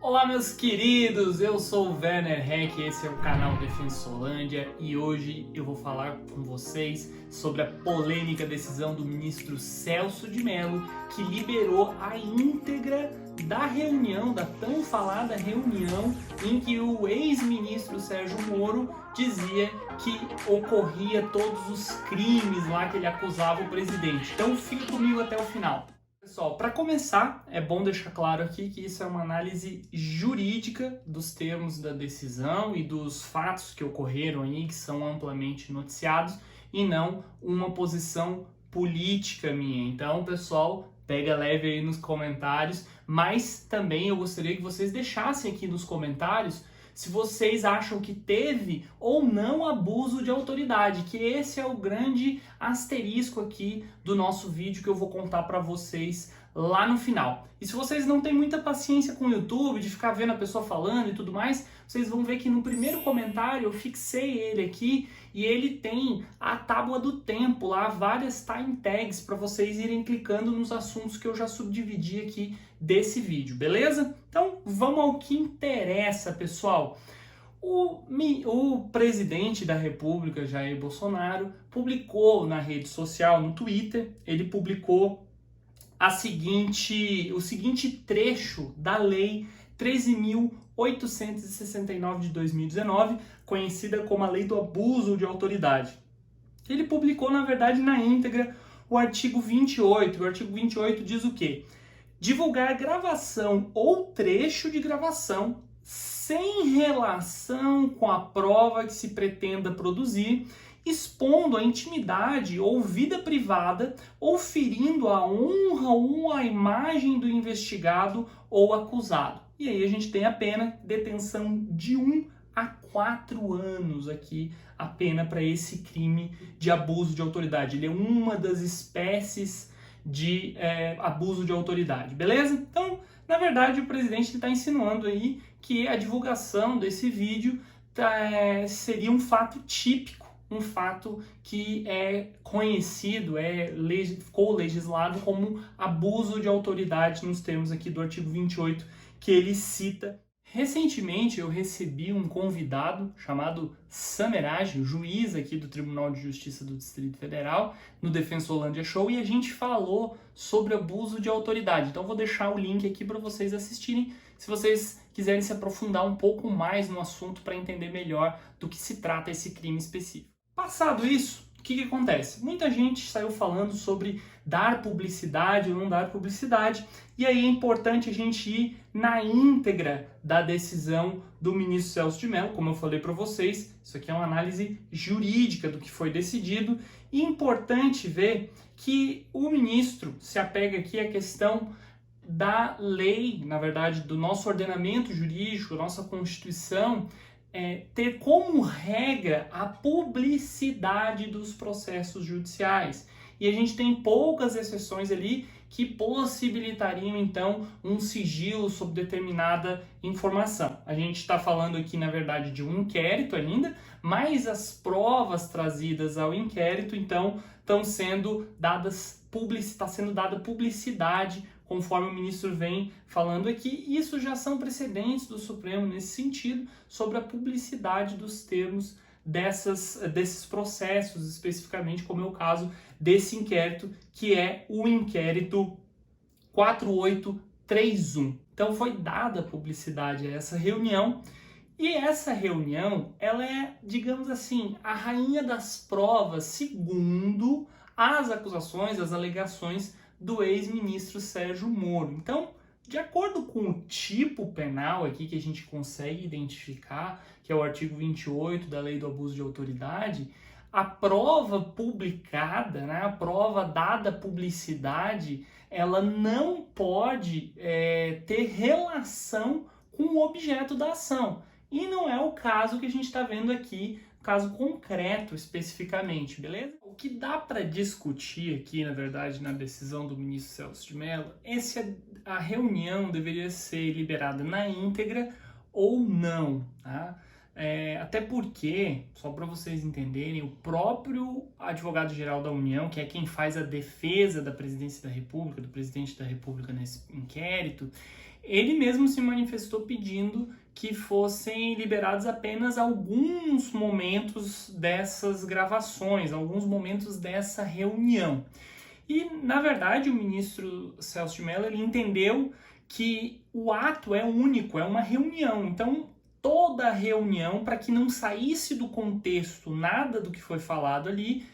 Olá, meus queridos, eu sou o Werner Heck, esse é o canal Defensolândia e hoje eu vou falar com vocês sobre a polêmica decisão do ministro Celso de Mello, que liberou a íntegra da reunião, da tão falada reunião em que o ex-ministro Sérgio Moro dizia que ocorria todos os crimes lá que ele acusava o presidente. Então fique comigo até o final. Pessoal, para começar, é bom deixar claro aqui que isso é uma análise jurídica dos termos da decisão e dos fatos que ocorreram aí, que são amplamente noticiados, e não uma posição política minha. Então, pessoal, pega leve aí nos comentários, mas também eu gostaria que vocês deixassem aqui nos comentários se vocês acham que teve ou não abuso de autoridade, que esse é o grande asterisco aqui do nosso vídeo que eu vou contar para vocês lá no final. E se vocês não têm muita paciência com o YouTube, de ficar vendo a pessoa falando e tudo mais, vocês vão ver que no primeiro comentário eu fixei ele aqui e ele tem a tábua do tempo lá, várias time tags para vocês irem clicando nos assuntos que eu já subdividi aqui desse vídeo, beleza? Então vamos ao que interessa, pessoal. O presidente da República, Jair Bolsonaro, publicou na rede social, no Twitter, ele publicou o seguinte trecho da Lei 13.869 de 2019, conhecida como a Lei do Abuso de Autoridade. Ele publicou, na verdade, na íntegra o artigo 28. O artigo 28 diz o quê? Divulgar gravação ou trecho de gravação sem relação com a prova que se pretenda produzir, expondo a intimidade ou vida privada ou ferindo a honra ou a imagem do investigado ou acusado. E aí a gente tem a pena detenção de 1 a 4 anos aqui, a pena para esse crime de abuso de autoridade. Ele é uma das espécies de abuso de autoridade, beleza? Então, na verdade, o presidente está insinuando aí que a divulgação desse vídeo seria um fato típico, um fato que é conhecido, ficou legislado como abuso de autoridade nos termos aqui do artigo 28 que ele cita. Recentemente eu recebi um convidado chamado Sameraj, juiz aqui do Tribunal de Justiça do Distrito Federal, no Defensolândia Show, e a gente falou sobre abuso de autoridade. Então vou deixar o link aqui para vocês assistirem, se vocês quiserem se aprofundar um pouco mais no assunto para entender melhor do que se trata esse crime específico. Passado isso, o que acontece? Muita gente saiu falando sobre dar publicidade ou não dar publicidade, e aí é importante a gente ir na íntegra da decisão do ministro Celso de Mello, como eu falei para vocês, isso aqui é uma análise jurídica do que foi decidido, e é importante ver que o ministro se apega aqui à questão da lei, na verdade, do nosso ordenamento jurídico, nossa Constituição, ter como regra a publicidade dos processos judiciais. E a gente tem poucas exceções ali que possibilitariam, então, um sigilo sobre determinada informação. A gente está falando aqui, na verdade, de um inquérito ainda, mas as provas trazidas ao inquérito, então, está sendo dada publicidade, conforme o ministro vem falando aqui. Isso já são precedentes do Supremo nesse sentido, sobre a publicidade dos termos desses processos, especificamente como é o caso desse inquérito, que é o inquérito 4831. Então foi dada publicidade a essa reunião, e essa reunião, ela é, digamos assim, a rainha das provas, segundo as acusações, as alegações do ex-ministro Sérgio Moro. Então, de acordo com o tipo penal aqui que a gente consegue identificar, que é o artigo 28 da Lei do Abuso de Autoridade, a prova publicada, né, a prova dada publicidade, ela não pode ter relação com o objeto da ação. E não é o caso que a gente está vendo aqui, caso concreto especificamente, beleza? O que dá para discutir aqui, na verdade, na decisão do ministro Celso de Mello, é se a reunião deveria ser liberada na íntegra ou não, tá? Até porque, só para vocês entenderem, o próprio advogado-geral da União, que é quem faz a defesa da presidência da República, do presidente da República nesse inquérito, ele mesmo se manifestou pedindo que fossem liberados apenas alguns momentos dessas gravações, alguns momentos dessa reunião. E, na verdade, o ministro Celso de Mello ele entendeu que o ato é único, é uma reunião. Então, toda a reunião, para que não saísse do contexto nada do que foi falado ali,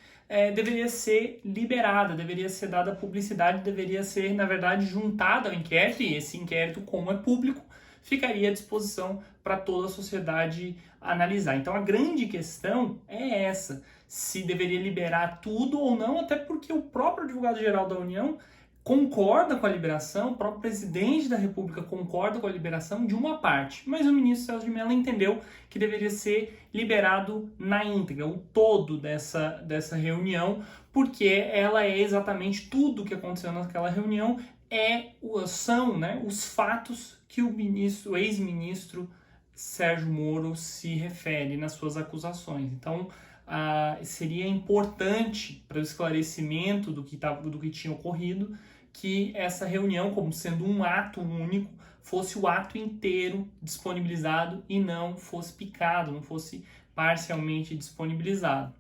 deveria ser liberada, deveria ser dada publicidade, deveria ser, na verdade, juntada ao inquérito, e esse inquérito, como é público, ficaria à disposição para toda a sociedade analisar. Então a grande questão é essa, se deveria liberar tudo ou não, até porque o próprio advogado-geral da União concorda com a liberação, o próprio presidente da República concorda com a liberação de uma parte, mas o ministro Celso de Mello entendeu que deveria ser liberado na íntegra, o todo dessa reunião, porque ela é exatamente tudo o que aconteceu naquela reunião, são, né, os fatos que o ex-ministro Sérgio Moro se refere nas suas acusações. Então, seria importante para o esclarecimento do que tinha ocorrido que essa reunião, como sendo um ato único, fosse o ato inteiro disponibilizado e não fosse picado, não fosse parcialmente disponibilizado.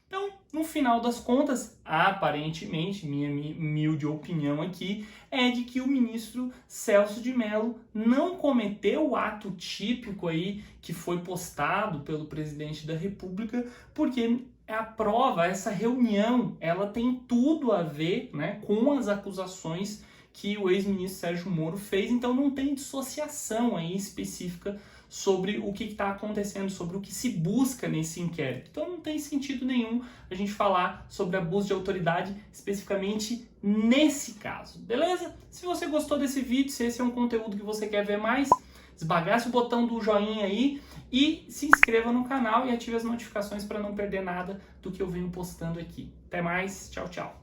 Então, no final das contas, aparentemente, minha humilde opinião aqui, é de que o ministro Celso de Mello não cometeu o ato típico aí que foi postado pelo presidente da República, porque a prova, essa reunião, ela tem tudo a ver, né, com as acusações que o ex-ministro Sérgio Moro fez, então não tem dissociação aí específica sobre o que está acontecendo, sobre o que se busca nesse inquérito. Então não tem sentido nenhum a gente falar sobre abuso de autoridade especificamente nesse caso, beleza? Se você gostou desse vídeo, se esse é um conteúdo que você quer ver mais, esbagace o botão do joinha aí e se inscreva no canal e ative as notificações para não perder nada do que eu venho postando aqui. Até mais, tchau, tchau!